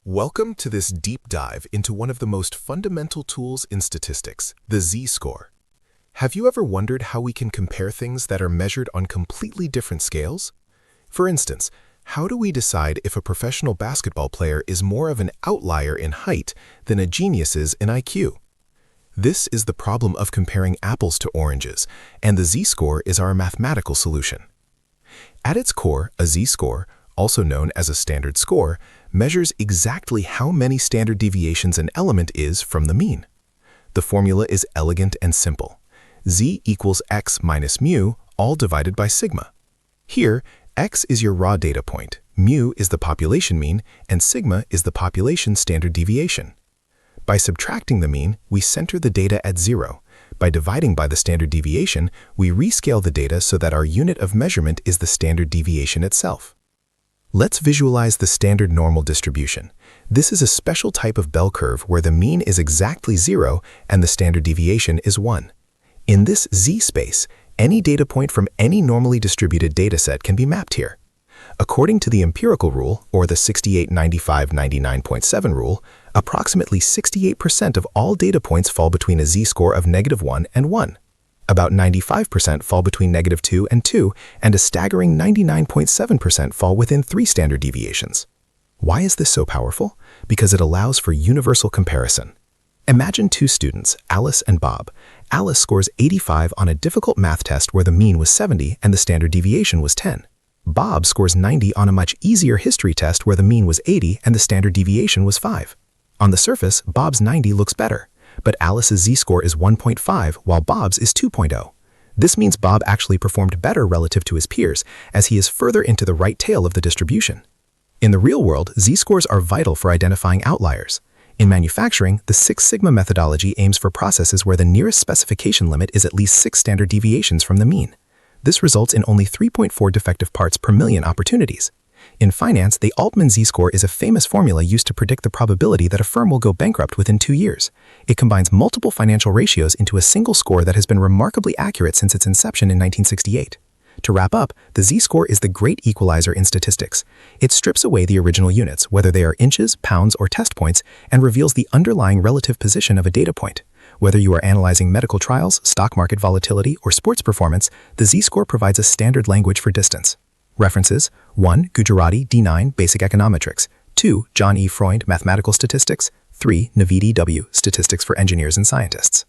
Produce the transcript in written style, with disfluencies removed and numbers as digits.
Welcome to this deep dive into one of the most fundamental tools in statistics, the z-score. Have you ever wondered how we can compare things that are measured on completely different scales? For instance, how do we decide if a professional basketball player is more of an outlier in height than a genius is in IQ? This is the problem of comparing apples to oranges, and the z-score is our mathematical solution. At its core, a z-score, also known as a standard score, measures exactly how many standard deviations an element is from the mean. The formula is elegant and simple. Z equals x minus mu, all divided by sigma. Here, x is your raw data point, mu is the population mean, and sigma is the population standard deviation. By subtracting the mean, we center the data at 0. By dividing by the standard deviation, we rescale the data so that our unit of measurement is the standard deviation itself. Let's visualize the standard normal distribution. This is a special type of bell curve where the mean is exactly 0 and the standard deviation is 1. In this z-space, any data point from any normally distributed dataset can be mapped here. According to the empirical rule, or the 68-95-99.7 rule, approximately 68% of all data points fall between a z-score of -1 and 1. About 95% fall between -2 and 2, and a staggering 99.7% fall within 3 standard deviations. Why is this so powerful? Because it allows for universal comparison. Imagine two students, Alice and Bob. Alice scores 85 on a difficult math test where the mean was 70 and the standard deviation was 10. Bob scores 90 on a much easier history test where the mean was 80 and the standard deviation was 5. On the surface, Bob's 90 looks better. But Alice's z-score is 1.5 while Bob's is 2.0. This means Bob actually performed better relative to his peers, as he is further into the right tail of the distribution. In the real world, z-scores are vital for identifying outliers. In manufacturing, the Six Sigma methodology aims for processes where the nearest specification limit is at least 6 standard deviations from the mean. This results in only 3.4 defective parts per million opportunities. In finance, the Altman z-score is a famous formula used to predict the probability that a firm will go bankrupt within 2 years. It combines multiple financial ratios into a single score that has been remarkably accurate since its inception in 1968. To wrap up, the z-score is the great equalizer in statistics. It strips away the original units, whether they are inches, pounds, or test points, and reveals the underlying relative position of a data point. Whether you are analyzing medical trials, stock market volatility, or sports performance, the z-score provides a standard language for distance. References: 1. Gujarati, D9, Basic Econometrics. 2. John E. Freund, Mathematical Statistics. 3. Navidi W., Statistics for Engineers and Scientists.